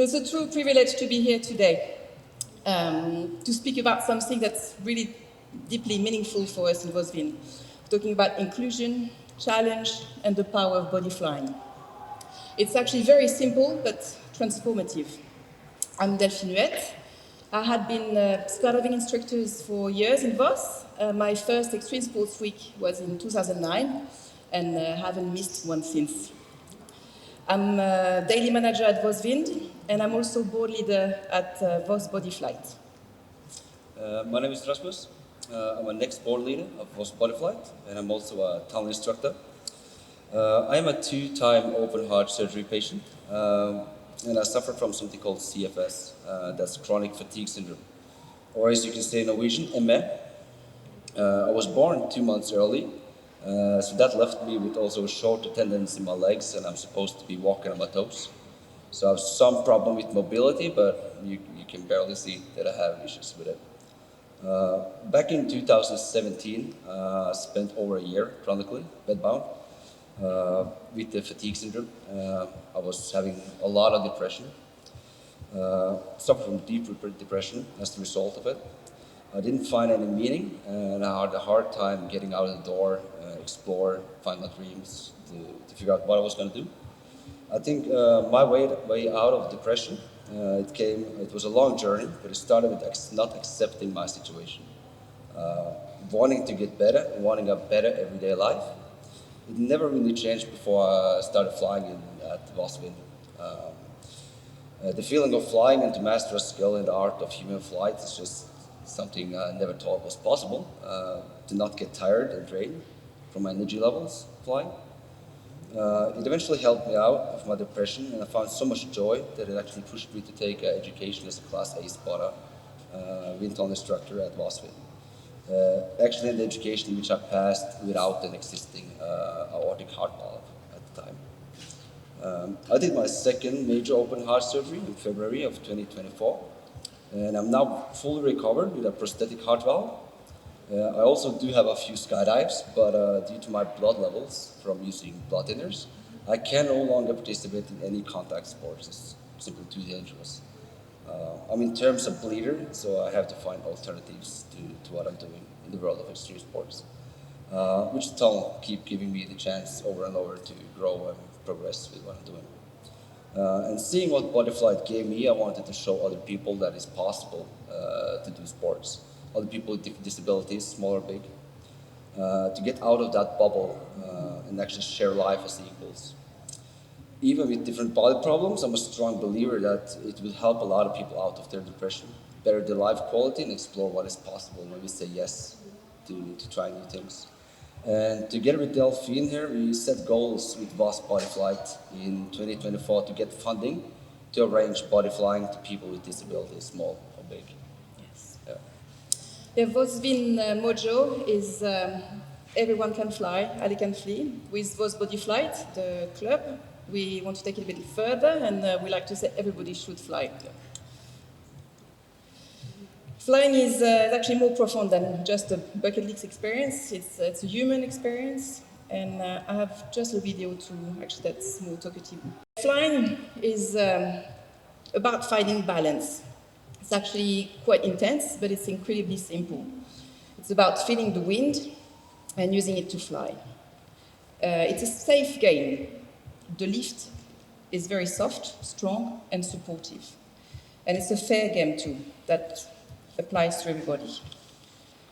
So it's a true privilege to be here today to speak about something that's really deeply meaningful for us in Vossvind, talking about inclusion, challenge, and the power of body flying. It's actually very simple but transformative. I'm Delphine Huet. I had been skydiving instructor for years in Voss. My first extreme sports week was in 2009 and haven't missed one since. I'm a daily manager at Vossvind and I'm also board leader at Voss Bodyflight. My name is Rasmus. I'm a next board leader of Voss Bodyflight and I'm also a town instructor. I am a 2-time open heart surgery patient and I suffer from something called CFS, that's chronic fatigue syndrome, or as you can say in Norwegian, ME. I was born 2 months early, so that left me with also short tendons in my legs and I'm supposed to be walking on my toes. So I have some problem with mobility, but you can barely see that I have issues with it. Back in 2017, I spent over a year chronically bedbound with the fatigue syndrome. I was having a lot of depression, suffered from deep depression as the result of it. I didn't find any meaning and I had a hard time getting out of the door, explore, find my dreams, to figure out what I was going to do. I think my way out of depression, it was a long journey, but it started with not accepting my situation. Wanting to get better, wanting a better everyday life. It never really changed before I started flying at Vossvind. The feeling of flying and to master a skill in the art of human flight is just something I never thought was possible. To not get tired and drained from my energy levels flying. It eventually helped me out of my depression and I found so much joy that it actually pushed me to take education as a Class A spotter, wind tunnel instructor at Vossvind. Actually in the education which I passed without an existing aortic heart valve at the time. I did my second major open heart surgery in February of 2024 and I'm now fully recovered with a prosthetic heart valve. I also do have a few skydives, but due to my blood levels from using blood thinners, I can no longer participate in any contact sports. It's simply too dangerous. I'm in terms of bleeder, so I have to find alternatives to what I'm doing in the world of extreme sports, which tunnel keep giving me the chance over and over to grow and progress with what I'm doing. And seeing what Bodyflight gave me, I wanted to show other people that it's possible to do sports. Other people with disabilities, small or big, to get out of that bubble and actually share life as equals. Even with different body problems, I'm a strong believer that it will help a lot of people out of their depression, better their life quality and explore what is possible when we say yes to try new things. And together with Delphine here, we set goals with Voss Bodyflight in 2024 to get funding to arrange body flying to people with disabilities, small or big. The Vossvind mojo is everyone can fly, Alle can fly. With Voss Bodyflight, the club, we want to take it a bit further and we like to say everybody should fly. Flying is actually more profound than just a bucket list experience. It's a human experience and I have just a video that's more talkative. Flying is about finding balance. It's actually quite intense, but it's incredibly simple. It's about feeling the wind and using it to fly. It's a safe game. The lift is very soft, strong, and supportive. And it's a fair game too, that applies to everybody.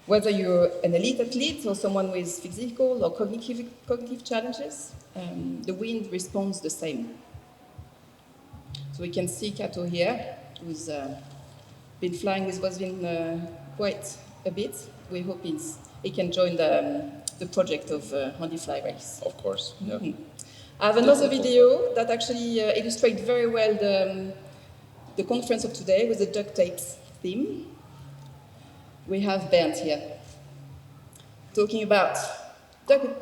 Whether you're an elite athlete or someone with physical or cognitive challenges, the wind responds the same. So we can see Kato here, who's been flying with Vossvind quite a bit. We hope he can join the project of Handy Fly Race. Of course, yeah. Mm-hmm. I have another video that actually illustrates very well the conference of today with the duct tape theme. We have Bernd here, talking about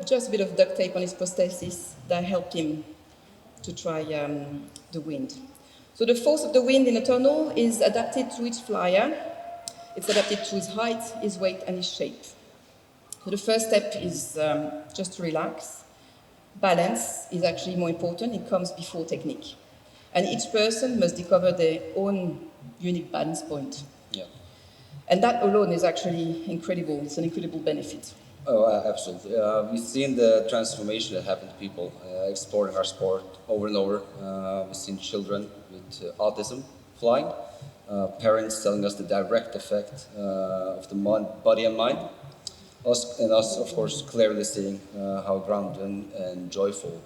just a bit of duct tape on his prosthesis that helped him to try the wind. So the force of the wind in a tunnel is adapted to each flyer. It's adapted to his height, his weight, and his shape. So the first step is just to relax. Balance is actually more important. It comes before technique. And each person must discover their own unique balance point. Yeah. And that alone is actually incredible. It's an incredible benefit. Oh, absolutely. We've seen the transformation that happened to people exploring our sport over and over. We've seen children with autism flying, parents telling us the direct effect of the body and mind, us, of course, clearly seeing how grounded and joyful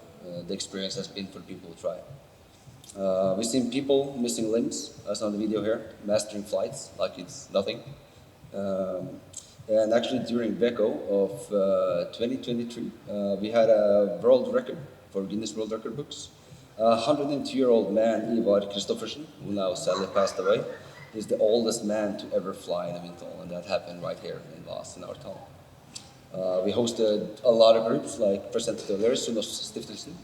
the experience has been for people who try. We've seen people missing limbs, as on the video here, mastering flights like it's nothing. And actually during Veko of 2023, we had a world record for Guinness World Record books. A 102-year-old man, Ivar Kristoffersen, who now sadly passed away, is the oldest man to ever fly in a windtunnel, and that happened right here in Voss, in our town. We hosted a lot of groups like presenterte, Sunnaasstiftelsen,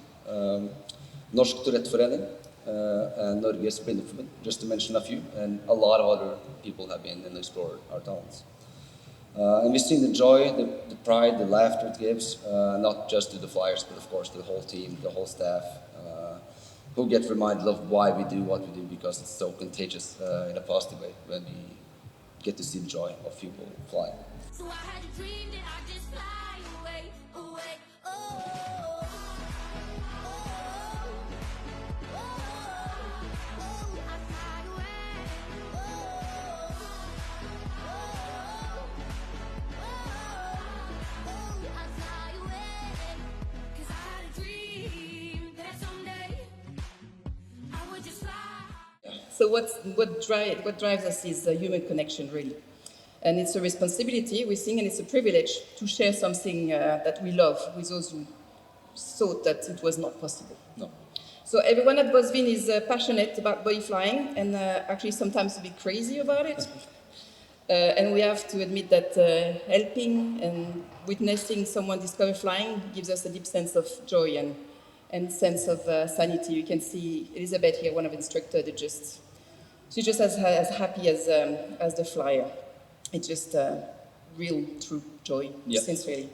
Norsk Tourette-forening, and Norges Blindeforbund, just to mention a few, and a lot of other people have been and explored our towns. And we've seen the joy, the pride, the laughter it gives, not just to the flyers, but of course to the whole team, the whole staff, who get reminded of why we do what we do, because it's so contagious in a positive way when we get to see the joy of people flying. So I had a dream that I just fly away, away, oh, oh, oh, oh, I fly away, oh, I fly away, 'cause I had a dream that someday I would just fly. So what drives us is human connection, really. And it's a responsibility, we think, and it's a privilege to share something that we love with those who thought that it was not possible. No. So everyone at Vossvind is passionate about body flying and actually sometimes a bit crazy about it. And we have to admit that helping and witnessing someone discover flying gives us a deep sense of joy and sense of sanity. You can see Elizabeth here, one of the instructors, she's just as happy as the flyer. It's just real, true joy, sincerely.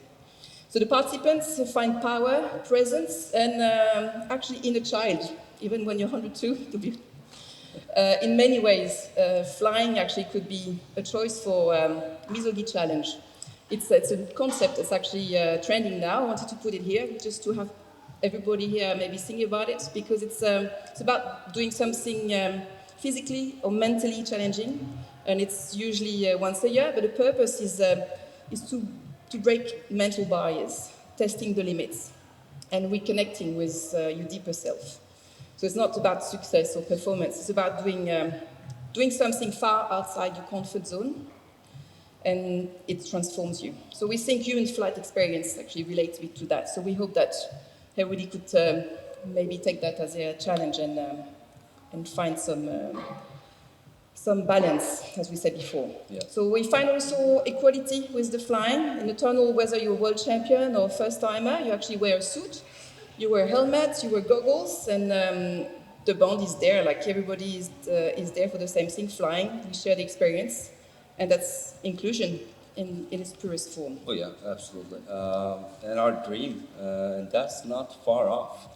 So the participants find power, presence, and actually inner child, even when you're 102, to be in many ways, flying actually could be a choice for Misogi challenge. It's a concept that's actually trending now. I wanted to put it here just to have everybody here maybe think about it, because it's about doing something physically or mentally challenging, and it's usually once a year. But the purpose is to break mental barriers, testing the limits, and reconnecting with your deeper self. So it's not about success or performance. It's about doing something far outside your comfort zone, and it transforms you. So we think human flight experience actually relates a bit to that. So we hope that everybody could maybe take that as a challenge and find some balance, as we said before. Yeah. So we find also equality with the flying. In the tunnel, whether you're a world champion or first timer, you actually wear a suit, you wear helmets, you wear goggles, and the bond is there. Like everybody is there for the same thing, flying. We share the experience, and that's inclusion in its purest form. Oh yeah, absolutely. And our dream, and that's not far off,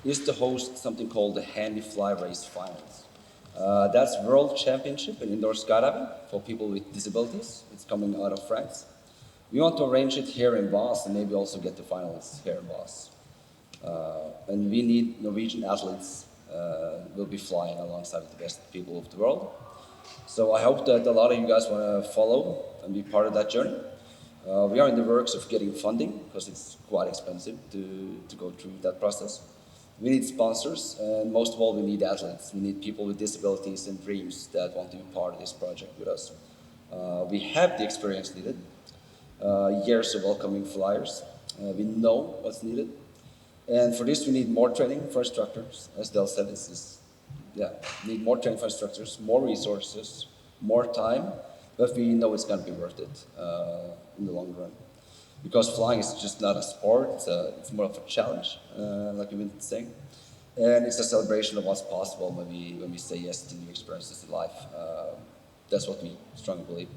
is to host something called the Handy Fly Race Finals. That's World Championship in indoor skydiving for people with disabilities. It's coming out of France. We want to arrange it here in Voss and maybe also get the finals here in Voss. And we need Norwegian athletes will be flying alongside the best people of the world. So I hope that a lot of you guys want to follow and be part of that journey. We are in the works of getting funding because it's quite expensive to go through that process. We need sponsors, and most of all, we need athletes. We need people with disabilities and dreams that want to be part of this project with us. We have the experience needed, years of welcoming flyers. We know what's needed. And for this, we need more training for instructors. As Del said, need more training for instructors, more resources, more time, but we know it's going to be worth it in the long run. Because flying is just not a sport, it's more of a challenge, like we've been saying. And it's a celebration of what's possible when we say yes to new experiences in life. That's what we strongly believe.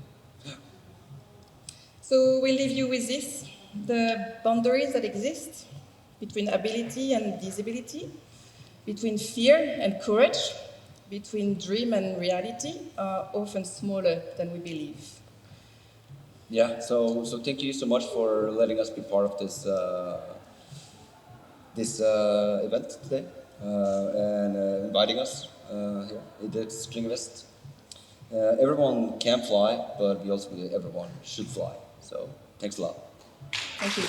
So we'll leave you with this, the boundaries that exist between ability and disability. between fear and courage, between dream and reality, are often smaller than we believe. Yeah, so thank you so much for letting us be part of this event today and inviting us here. Idrettsklynge Vest. Everyone can fly, but we also believe everyone should fly. So thanks a lot. Thank you.